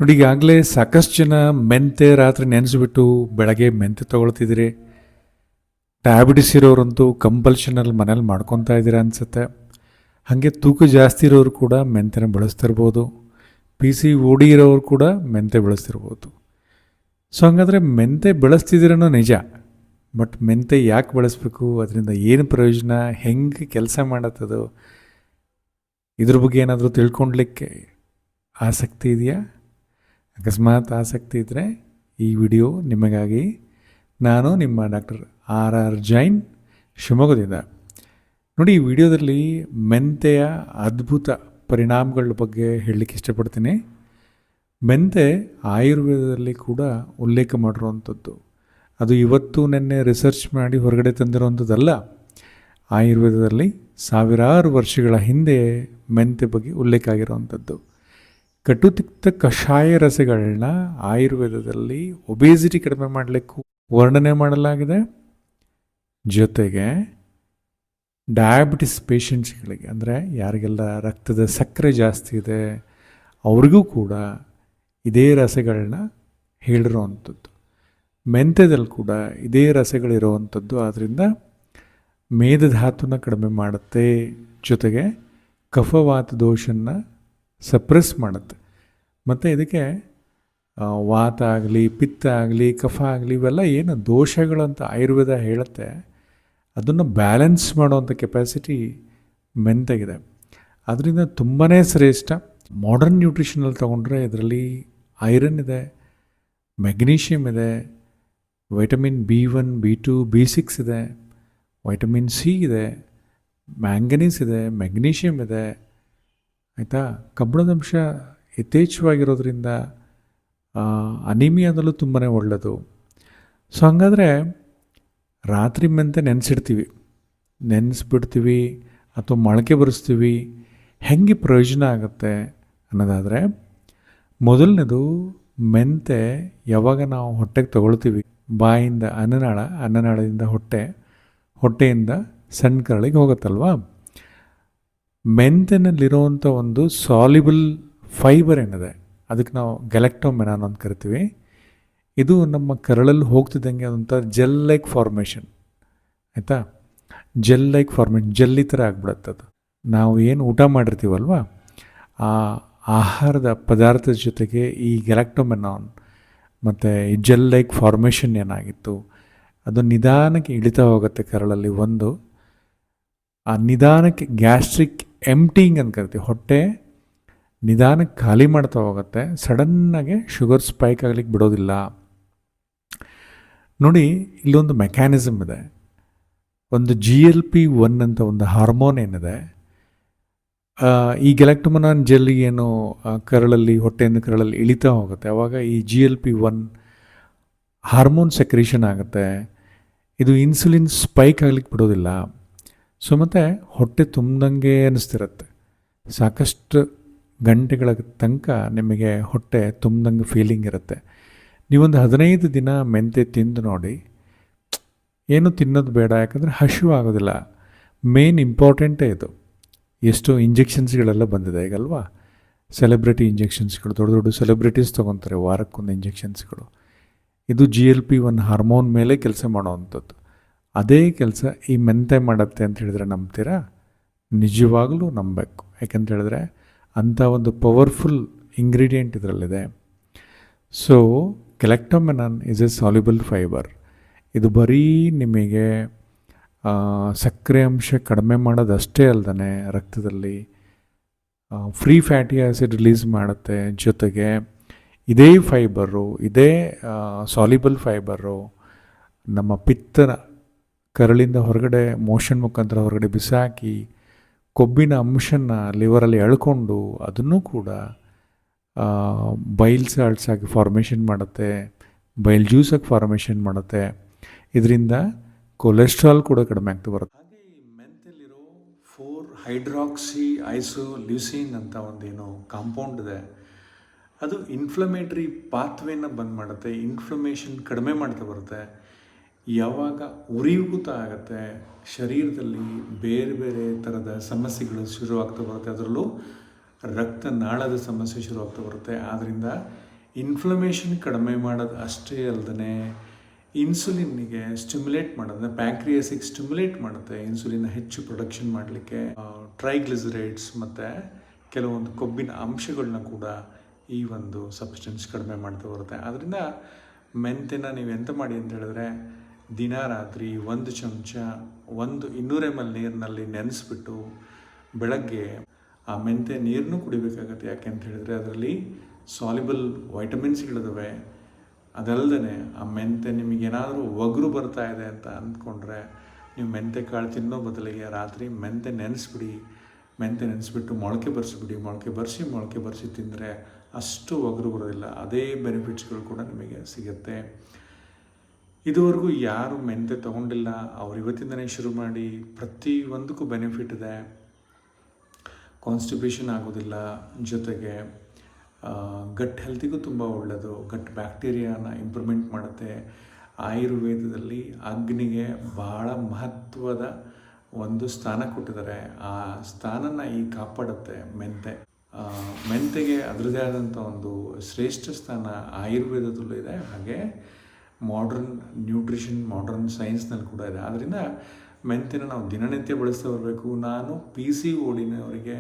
ನೋಡಿ, ಈಗಾಗಲೇ ಸಾಕಷ್ಟು ಜನ ಮೆಂತೆ ರಾತ್ರಿ ನೆನೆಸ್ಬಿಟ್ಟು ಬೆಳಗ್ಗೆ ಮೆಂತೆ ತೊಗೊಳ್ತಿದ್ದೀರಿ. ಡಯಾಬಿಟಿಸ್ ಇರೋರಂತೂ ಕಂಪಲ್ಷನಲ್ಲಿ ಮನೇಲಿ ಮಾಡ್ಕೊತಾ ಇದ್ದೀರಾ ಅನಿಸುತ್ತೆ. ಹಾಗೆ ತೂಕ ಜಾಸ್ತಿ ಇರೋರು ಕೂಡ ಮೆಂತೆನ ಬಳಸ್ತಿರ್ಬೋದು. PCOD ಇರೋರು ಕೂಡ ಮೆಂತೆ ಬಳಸ್ತಿರ್ಬೋದು. ಸೊ ಹಾಗಾದರೆ ಮೆಂತೆ ಬಳಸ್ತಿದ್ದೀರನೋ ನಿಜ, ಬಟ್ ಮೆಂತೆ ಯಾಕೆ ಬಳಸಬೇಕು, ಅದರಿಂದ ಏನು ಪ್ರಯೋಜನ, ಹೆಂಗೆ ಕೆಲಸ ಮಾಡತ್ತದು, ಇದ್ರ ಬಗ್ಗೆ ಏನಾದರೂ ತಿಳ್ಕೊಳ್ಲಿಕ್ಕೆ ಆಸಕ್ತಿ ಇದೆಯಾ? ಅಕಸ್ಮಾತ್ ಆಸಕ್ತಿ ಇದ್ದರೆ ಈ ವಿಡಿಯೋ ನಿಮಗಾಗಿ. ನಾನು ನಿಮ್ಮ ಡಾಕ್ಟರ್ RR ಜೈನ್, ಶಿವಮೊಗ್ಗದಿಂದ. ನೋಡಿ, ಈ ವಿಡಿಯೋದಲ್ಲಿ ಮೆಂತೆಯ ಅದ್ಭುತ ಪರಿಣಾಮಗಳ ಬಗ್ಗೆ ಹೇಳಲಿಕ್ಕೆ ಇಷ್ಟಪಡ್ತೀನಿ. ಮೆಂತೆ ಆಯುರ್ವೇದದಲ್ಲಿ ಕೂಡ ಉಲ್ಲೇಖ ಮಾಡಿರುವಂಥದ್ದು. ಅದು ಇವತ್ತು ನೆನ್ನೆ ರಿಸರ್ಚ್ ಮಾಡಿ ಹೊರಗಡೆ ತಂದಿರುವಂಥದ್ದಲ್ಲ. ಆಯುರ್ವೇದದಲ್ಲಿ ಸಾವಿರಾರು ವರ್ಷಗಳ ಹಿಂದೆ ಮೆಂತೆ ಬಗ್ಗೆ ಉಲ್ಲೇಖ ಆಗಿರುವಂಥದ್ದು. ಕಟುತಿಕ್ತ ಕಷಾಯ ರಸಗಳನ್ನ ಆಯುರ್ವೇದದಲ್ಲಿ ಒಬೇಸಿಟಿ ಕಡಿಮೆ ಮಾಡಲಿಕ್ಕೂ ವರ್ಣನೆ ಮಾಡಲಾಗಿದೆ. ಜೊತೆಗೆ ಡಯಾಬಿಟಿಸ್ ಪೇಷಂಟ್ಸ್ಗಳಿಗೆ, ಅಂದರೆ ಯಾರಿಗೆಲ್ಲ ರಕ್ತದ ಸಕ್ಕರೆ ಜಾಸ್ತಿ ಇದೆ ಅವ್ರಿಗೂ ಕೂಡ ಇದೇ ರಸಗಳನ್ನ ಹೇಳಿರೋವಂಥದ್ದು. ಮೆಂತ್ಯದಲ್ಲಿ ಕೂಡ ಇದೇ ರಸಗಳಿರುವಂಥದ್ದು. ಆದ್ದರಿಂದ ಮೇದಧಾತುನ ಕಡಿಮೆ ಮಾಡುತ್ತೆ, ಜೊತೆಗೆ ಕಫವಾತ ದೋಷನ್ನು ಸಪ್ರೆಸ್ ಮಾಡುತ್ತೆ. ಮತ್ತು ಇದಕ್ಕೆ ವಾತ ಆಗಲಿ, ಪಿತ್ತ ಆಗಲಿ, ಕಫ ಆಗಲಿ, ಇವೆಲ್ಲ ಏನು ದೋಷಗಳಂತ ಆಯುರ್ವೇದ ಹೇಳುತ್ತೆ, ಅದನ್ನು ಬ್ಯಾಲೆನ್ಸ್ ಮಾಡುವಂಥ ಕೆಪಾಸಿಟಿ ಮೆಂತೆಗಿದೆ. ಅದರಿಂದ ತುಂಬಾ ಶ್ರೇಷ್ಠ. ಮಾಡರ್ನ್ ನ್ಯೂಟ್ರಿಷನಲ್ಲಿ ತೊಗೊಂಡ್ರೆ ಇದರಲ್ಲಿ ಐರನ್ ಇದೆ, ಮೆಗ್ನೀಷಿಯಮ್ ಇದೆ, ವೈಟಮಿನ್ B1, B2, B6 ಇದೆ, ವೈಟಮಿನ್ C ಇದೆ, ಮ್ಯಾಂಗನೀಸ್ ಇದೆ, ಮೆಗ್ನೀಷಿಯಮ್ ಇದೆ. ಆಯಿತಾ? ಕಬ್ಬಿಣದ ಅಂಶ ಯಥೇಚ್ಛವಾಗಿರೋದ್ರಿಂದ ಅನಿಮಿಯಾದಲ್ಲೂ ತುಂಬಾ ಒಳ್ಳೆಯದು. ಸೊ ಹಾಗಾದರೆ ರಾತ್ರಿ ಮೆಂತೆ ನೆನೆಸ್ಬಿಡ್ತೀವಿ ಅಥವಾ ಮೊಳಕೆ ಬರೆಸ್ತೀವಿ. ಹೆಂಗೆ ಪ್ರಯೋಜನ ಆಗುತ್ತೆ ಅನ್ನೋದಾದರೆ, ಮೊದಲನೇದು, ಮೆಂತೆ ಯಾವಾಗ ನಾವು ಹೊಟ್ಟೆಗೆ ತಗೊಳ್ತೀವಿ, ಬಾಯಿಂದ ಅನ್ನನಾಳದಿಂದ ಹೊಟ್ಟೆಯಿಂದ ಸಣ್ಣ ಕರಳಿಗೆ ಹೋಗುತ್ತಲ್ವ, ಮೆಂತೆನಲ್ಲಿರುವಂಥ ಒಂದು ಸಾಲ್ಯುಬಲ್ ಫೈಬರ್ ಏನಿದೆ, ಅದಕ್ಕೆ ನಾವು ಗ್ಯಾಲಕ್ಟೋಮೆನಾನ್ ಅಂತ ಕರಿತೀವಿ. ಇದು ನಮ್ಮ ಕರಳಲ್ಲಿ ಹೋಗ್ತಿದ್ದಂಗೆ ಅದೊಂಥರ ಜೆಲ್ ಲೈಕ್ ಫಾರ್ಮೇಷನ್. ಆಯಿತಾ? ಜೆಲ್ ಲೈಕ್ ಫಾರ್ಮೇಷನ್, ಜೆಲ್ಲಿ ಥರ ಆಗ್ಬಿಡುತ್ತೆ ಅದು. ನಾವು ಏನು ಊಟ ಮಾಡಿರ್ತೀವಲ್ವ, ಆ ಆಹಾರದ ಪದಾರ್ಥದ ಜೊತೆಗೆ ಈ ಗ್ಯಾಲಕ್ಟೋಮೆನಾನ್ ಮತ್ತು ಈ ಜೆಲ್ ಲೈಕ್ ಫಾರ್ಮೇಷನ್ ಏನಾಗಿತ್ತು, ಅದು ನಿಧಾನಕ್ಕೆ ಇಳಿತಾ ಹೋಗುತ್ತೆ ಕರಳಲ್ಲಿ. ಒಂದು ಆ ನಿಧಾನಕ್ಕೆ ಗ್ಯಾಸ್ಟ್ರಿಕ್ ಎಂಪ್ಟಿಂಗ್ ಅಂತ ಕರಿತೀವಿ. ಹೊಟ್ಟೆ ನಿಧಾನಕ್ಕೆ ಖಾಲಿ ಮಾಡ್ತಾ ಹೋಗುತ್ತೆ, ಸಡನ್ನಾಗೆ ಶುಗರ್ ಸ್ಪೈಕ್ ಆಗ್ಲಿಕ್ಕೆ ಬಿಡೋದಿಲ್ಲ. ನೋಡಿ, ಇಲ್ಲೊಂದು ಮೆಕ್ಯಾನಿಸಮ್ ಇದೆ. ಒಂದು GLP-1 ಅಂತ ಒಂದು ಹಾರ್ಮೋನ್ ಏನಿದೆ, ಈ ಗ್ಯಾಲಕ್ಟೋಮೆನಾನ್ ಜೆಲ್ಲಿ ಏನು ಕರಳಲ್ಲಿ, ಹೊಟ್ಟೆಯಿಂದ ಕರಳಲ್ಲಿ ಇಳಿತಾ ಹೋಗುತ್ತೆ, ಆವಾಗ ಈ GLP-1 ಹಾರ್ಮೋನ್ ಸೆಕ್ರೇಷನ್ ಆಗುತ್ತೆ. ಇದು ಇನ್ಸುಲಿನ್ ಸ್ಪೈಕ್ ಆಗ್ಲಿಕ್ಕೆ ಬಿಡೋದಿಲ್ಲ. ಸೊ ಮತ್ತು ಹೊಟ್ಟೆ ತುಂಬ್ದಂಗೆ ಅನ್ನಿಸ್ತಿರುತ್ತೆ. ಸಾಕಷ್ಟು ಗಂಟೆಗಳ ತನಕ ನಿಮಗೆ ಹೊಟ್ಟೆ ತುಂಬ್ದಂಗೆ ಫೀಲಿಂಗ್ ಇರುತ್ತೆ. ನೀವೊಂದು 15 ದಿನ ಮೆಂತೆ ತಿಂದು ನೋಡಿ, ಏನು ತಿನ್ನೋದು ಬೇಡ, ಯಾಕಂದರೆ ಹಸಿವು ಆಗೋದಿಲ್ಲ. ಮೇನ್ ಇಂಪಾರ್ಟೆಂಟೇ ಇದು. ಎಷ್ಟೋ ಇಂಜೆಕ್ಷನ್ಸ್ಗಳೆಲ್ಲ ಬಂದಿದೆ ಈಗಲ್ವಾ, ಸೆಲೆಬ್ರಿಟಿ ಇಂಜೆಕ್ಷನ್ಸ್ಗಳು, ದೊಡ್ಡ ದೊಡ್ಡ ಸೆಲೆಬ್ರಿಟೀಸ್ ತೊಗೊತಾರೆ ವಾರಕ್ಕೊಂದು ಇಂಜೆಕ್ಷನ್ಸ್ಗಳು. ಇದು GLP-1 ಹಾರ್ಮೋನ್ ಮೇಲೆ ಕೆಲಸ ಮಾಡೋವಂಥದ್ದು. ಅದೇ ಕೆಲಸ ಈ ಮೆಂತೆ ಮಾಡುತ್ತೆ ಅಂತ ಹೇಳಿದ್ರೆ ನಂಬ್ತೀರಾ? ನಿಜವಾಗಲೂ ನಂಬಬೇಕು. ಯಾಕಂತ ಹೇಳಿದ್ರೆ ಅಂಥ ಒಂದು ಪವರ್ಫುಲ್ ಇಂಗ್ರೀಡಿಯೆಂಟ್ ಇದರಲ್ಲಿದೆ. So galactomannan is a soluble fibre. ಇದು ಬರೀ ನಿಮಗೆ ಸಕ್ಕರೆ ಅಂಶ ಕಡಿಮೆ ಮಾಡೋದಷ್ಟೇ ಅಲ್ಲದೆ ರಕ್ತದಲ್ಲಿ ಫ್ರೀ ಫ್ಯಾಟಿ ಆ್ಯಸಿಡ್ ರಿಲೀಸ್ ಮಾಡುತ್ತೆ. ಜೊತೆಗೆ ಇದೇ ಫೈಬರು, ಇದೇ ಸಾಲ್ಯುಬಲ್ ಫೈಬರು ನಮ್ಮ ಪಿತ್ತನ ಕರಳಿಂದ ಹೊರಗಡೆ ಮೋಷನ್ ಮುಖಾಂತರ ಹೊರಗಡೆ ಬಿಸಾಕಿ ಕೊಬ್ಬಿನ ಅಂಶನ ಲಿವರಲ್ಲಿ ಎಳ್ಕೊಂಡು ಅದನ್ನು ಕೂಡ ಬೈಲ್ ಸಾಲ್ಟ್ಸ್ ಆಗಿ ಫಾರ್ಮೇಷನ್ ಮಾಡುತ್ತೆ, ಬೈಲ್ ಜ್ಯೂಸ್ ಆಗಿ ಫಾರ್ಮೇಷನ್ ಮಾಡುತ್ತೆ. ಇದರಿಂದ ಕೊಲೆಸ್ಟ್ರಾಲ್ ಕೂಡ ಕಡಿಮೆ ಆಗ್ತಾ ಬರುತ್ತೆ. ಹಾಗೆ ಈ ಮೆಂತಲ್ಲಿರೋ 4-ಹೈಡ್ರಾಕ್ಸಿ ಐಸೋಲ್ಯೂಸಿನ್ ಅಂತ ಒಂದೇನೋ ಕಾಂಪೌಂಡ್ ಇದೆ, ಅದು ಇನ್ಫ್ಲಮೇಟ್ರಿ ಪಾತ್ವೇನ ಬಂದ್ ಮಾಡುತ್ತೆ, ಇನ್ಫ್ಲಮೇಷನ್ ಕಡಿಮೆ ಮಾಡ್ತಾ ಬರುತ್ತೆ. ಯಾವಾಗ ಉರಿಯೂತ ಆಗುತ್ತೆ ಶರೀರದಲ್ಲಿ, ಬೇರೆ ಬೇರೆ ಥರದ ಸಮಸ್ಯೆಗಳು ಶುರುವಾಗ್ತಾ ಬರುತ್ತೆ. ಅದರಲ್ಲೂ ರಕ್ತನಾಳದ ಸಮಸ್ಯೆ ಶುರುವಾಗ್ತಾ ಬರುತ್ತೆ. ಆದ್ದರಿಂದ ಇನ್ಫ್ಲಮೇಷನ್ ಕಡಿಮೆ ಮಾಡೋದು ಅಷ್ಟೇ ಅಲ್ಲದೆ ಇನ್ಸುಲಿನ್ನಿಗೆ ಸ್ಟಿಮ್ಯುಲೇಟ್ ಮಾಡೋದು, ಪ್ಯಾಂಕ್ರಿಯಾಸಿಗೆ ಸ್ಟಿಮ್ಯುಲೇಟ್ ಮಾಡುತ್ತೆ ಇನ್ಸುಲಿನ್ ಹೆಚ್ಚು ಪ್ರೊಡಕ್ಷನ್ ಮಾಡಲಿಕ್ಕೆ. ಟ್ರೈಗ್ಲಿಸರೈಡ್ಸ್ ಮತ್ತು ಕೆಲವೊಂದು ಕೊಬ್ಬಿನ ಅಂಶಗಳನ್ನ ಕೂಡ ಈ ಒಂದು ಸಬ್ಸ್ಟೆನ್ಸ್ ಕಡಿಮೆ ಮಾಡ್ತಾ ಬರುತ್ತೆ. ಆದ್ದರಿಂದ ಮೆಂತೆನ ನೀವು ಎಂತ ಮಾಡಿ ಅಂತ ಹೇಳಿದ್ರೆ, ದಿನ ರಾತ್ರಿ 1 ಚಮಚ 200 ml ನೀರಿನಲ್ಲಿ ನೆನೆಸ್ಬಿಟ್ಟು ಬೆಳಗ್ಗೆ ಆ ಮೆಂತೆ ನೀರನ್ನು ಕುಡಿಬೇಕಾಗತ್ತೆ. ಯಾಕೆ ಅಂತ ಹೇಳಿದ್ರೆ ಅದರಲ್ಲಿ ಸಾಲ್ಯುಬಲ್ ವೈಟಮಿನ್ಸ್ಗಳಿದಾವೆ. ಅದಲ್ಲದೆ ಆ ಮೆಂತೆ ನಿಮಗೇನಾದರೂ ಒಗರು ಬರ್ತಾ ಇದೆ ಅಂತ ಅಂದ್ಕೊಂಡ್ರೆ ನೀವು ಮೆಂತೆ ಕಾಳು ತಿನ್ನೋ ಬದಲಿಗೆ ರಾತ್ರಿ ಮೆಂತೆ ನೆನೆಸ್ಬಿಟ್ಟು ಮೊಳಕೆ ಬರಿಸಿ ತಿಂದರೆ ಅಷ್ಟು ಒಗರು ಬರೋದಿಲ್ಲ. ಅದೇ ಬೆನಿಫಿಟ್ಸ್ಗಳು ಕೂಡ ನಿಮಗೆ ಸಿಗುತ್ತೆ. ಇದುವರೆಗೂ ಯಾರು ಮೆಂತೆ ತೊಗೊಂಡಿಲ್ಲ ಅವ್ರು ಇವತ್ತಿಂದನೇ ಶುರು ಮಾಡಿ. ಪ್ರತಿಯೊಂದಕ್ಕೂ ಬೆನಿಫಿಟ್ ಇದೆ. ಕಾನ್ಸ್ಟಿಪೇಷನ್ ಆಗೋದಿಲ್ಲ, ಜೊತೆಗೆ ಗಟ್ ಹೆಲ್ತಿಗೂ ತುಂಬ ಒಳ್ಳೆಯದು. ಗಟ್ ಬ್ಯಾಕ್ಟೀರಿಯಾನ ಇಂಪ್ರೂವ್ಮೆಂಟ್ ಮಾಡುತ್ತೆ. ಆಯುರ್ವೇದದಲ್ಲಿ ಅಗ್ನಿಗೆ ಬಹಳ ಮಹತ್ವದ ಒಂದು ಸ್ಥಾನ ಕೊಟ್ಟಿದ್ದಾರೆ. ಆ ಸ್ಥಾನನ ಕಾಪಾಡುತ್ತೆ ಮೆಂತೆಗೆ ಅದರದೇ ಆದಂಥ ಒಂದು ಶ್ರೇಷ್ಠ ಸ್ಥಾನ ಆಯುರ್ವೇದದಲ್ಲೂ ಇದೆ, ಹಾಗೆ ಮಾಡರ್ನ್ ನ್ಯೂಟ್ರಿಷನ್, ಮಾಡರ್ನ್ ಸೈನ್ಸ್ನಲ್ಲಿ ಕೂಡ ಇದೆ. ಆದ್ದರಿಂದ ಮೆಂತೆನ ನಾವು ದಿನನಿತ್ಯ ಬಳಸ್ತಾ ಬರಬೇಕು. ನಾನು PCODನವರಿಗೆ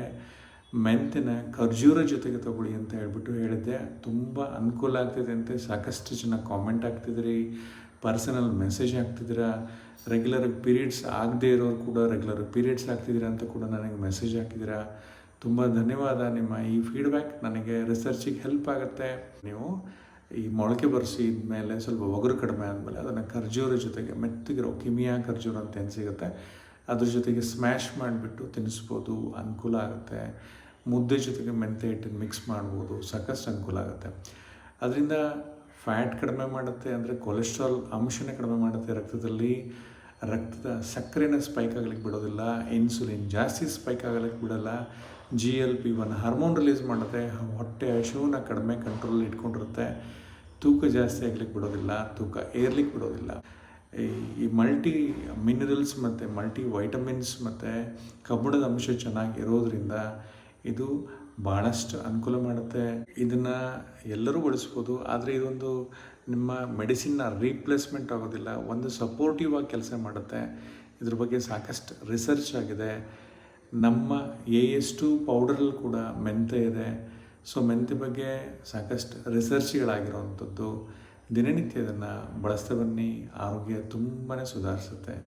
ಮೆಂತೆನ ಖರ್ಜೂರ ಜೊತೆಗೆ ತಗೊಳ್ಳಿ ಅಂತ ಹೇಳಿದ್ದೆ. ತುಂಬ ಅನುಕೂಲ ಆಗ್ತಿದೆ ಅಂತೆ. ಸಾಕಷ್ಟು ಜನ ಕಾಮೆಂಟ್ ಆಗ್ತಿದ್ದೀರಿ, ಪರ್ಸನಲ್ ಮೆಸೇಜ್ ಆಗ್ತಿದ್ದೀರಾ. ರೆಗ್ಯುಲರ್ ಪೀರಿಯಡ್ಸ್ ಆಗದೇ ಇರೋರು ಕೂಡ ರೆಗ್ಯುಲರ್ ಪೀರಿಯಡ್ಸ್ ಆಗ್ತಿದ್ದೀರಾ ಅಂತ ಕೂಡ ನನಗೆ ಮೆಸೇಜ್ ಹಾಕಿದ್ದೀರಾ. ತುಂಬ ಧನ್ಯವಾದ. ನಿಮ್ಮ ಈ ಫೀಡ್ಬ್ಯಾಕ್ ನನಗೆ ರಿಸರ್ಚಿಗೆ ಹೆಲ್ಪ್ ಆಗುತ್ತೆ. ನೀವು ಈ ಮೊಳಕೆ ಬರಿಸಿದ ಮೇಲೆ ಸ್ವಲ್ಪ ಒಗರು ಕಡಿಮೆ ಆದಮೇಲೆ ಅದನ್ನು ಖರ್ಜೂರ ಜೊತೆಗೆ ಮೆತ್ತಗಿರೋ ಕಿಮಿಯಾ ಖರ್ಜೂರ ಅಂತ ಏನು ಸಿಗುತ್ತೆ ಅದ್ರ ಜೊತೆಗೆ ಸ್ಮ್ಯಾಶ್ ಮಾಡಿಬಿಟ್ಟು ತಿನ್ನಿಸ್ಬೋದು, ಅನುಕೂಲ ಆಗುತ್ತೆ. ಮುದ್ದೆ ಜೊತೆಗೆ ಮೆಂತೆ ಹಿಟ್ಟನ್ನು ಮಿಕ್ಸ್ ಮಾಡ್ಬೋದು, ಸಾಕಷ್ಟು ಅನುಕೂಲ ಆಗುತ್ತೆ. ಅದರಿಂದ ಫ್ಯಾಟ್ ಕಡಿಮೆ ಮಾಡುತ್ತೆ, ಅಂದರೆ ಕೊಲೆಸ್ಟ್ರಾಲ್ ಅಂಶನೇ ಕಡಿಮೆ ಮಾಡುತ್ತೆ. ರಕ್ತದ ಸಕ್ಕರೆನ ಸ್ಪೈಕ್ ಆಗಲಿಕ್ಕೆ ಬಿಡೋದಿಲ್ಲ. ಇನ್ಸುಲಿನ್ ಜಾಸ್ತಿ ಸ್ಪೈಕ್ ಆಗಲಿಕ್ಕೆ ಬಿಡೋಲ್ಲ. GLP-1 ಹಾರ್ಮೋನ್ ರಿಲೀಸ್ ಮಾಡುತ್ತೆ. ಹೊಟ್ಟೆ ಹಸಿವನ್ನ ಕಡಿಮೆ ಕಂಟ್ರೋಲ್ ಇಟ್ಕೊಂಡಿರುತ್ತೆ. ತೂಕ ಜಾಸ್ತಿ ಆಗಲಿಕ್ಕೆ ಬಿಡೋದಿಲ್ಲ, ತೂಕ ಏರ್ಲಿಕ್ಕೆ ಬಿಡೋದಿಲ್ಲ. ಈ ಮಲ್ಟಿ ಮಿನರಲ್ಸ್ ಮತ್ತು ಮಲ್ಟಿ ವೈಟಮಿನ್ಸ್ ಮತ್ತು ಕಬ್ಬಿಣದ ಅಂಶ ಚೆನ್ನಾಗಿರೋದ್ರಿಂದ ಇದು ಭಾಳಷ್ಟು ಅನುಕೂಲ ಮಾಡುತ್ತೆ. ಇದನ್ನು ಎಲ್ಲರೂ ಬಳಸ್ಬೋದು, ಆದರೆ ಇದೊಂದು ನಿಮ್ಮ ಮೆಡಿಸಿನ್ನ ರೀಪ್ಲೇಸ್ಮೆಂಟ್ ಆಗೋದಿಲ್ಲ, ಒಂದು ಸಪೋರ್ಟಿವ್ ಆಗಿ ಕೆಲಸ ಮಾಡುತ್ತೆ. ಇದ್ರ ಬಗ್ಗೆ ಸಾಕಷ್ಟು ರಿಸರ್ಚ್ ಆಗಿದೆ. ನಮ್ಮ AS2 ಪೌಡರಲ್ಲಿ ಕೂಡ ಮೆಂತೆ ಇದೆ. ಸೊ ಮೆಂತೆ ಬಗ್ಗೆ ಸಾಕಷ್ಟು ರಿಸರ್ಚ್ಗಳಾಗಿರೋವಂಥದ್ದು. ದಿನನಿತ್ಯ ಇದನ್ನು ಬಳಸ್ತಾ ಬನ್ನಿ, ಆರೋಗ್ಯ ತುಂಬಾ ಸುಧಾರಿಸುತ್ತೆ.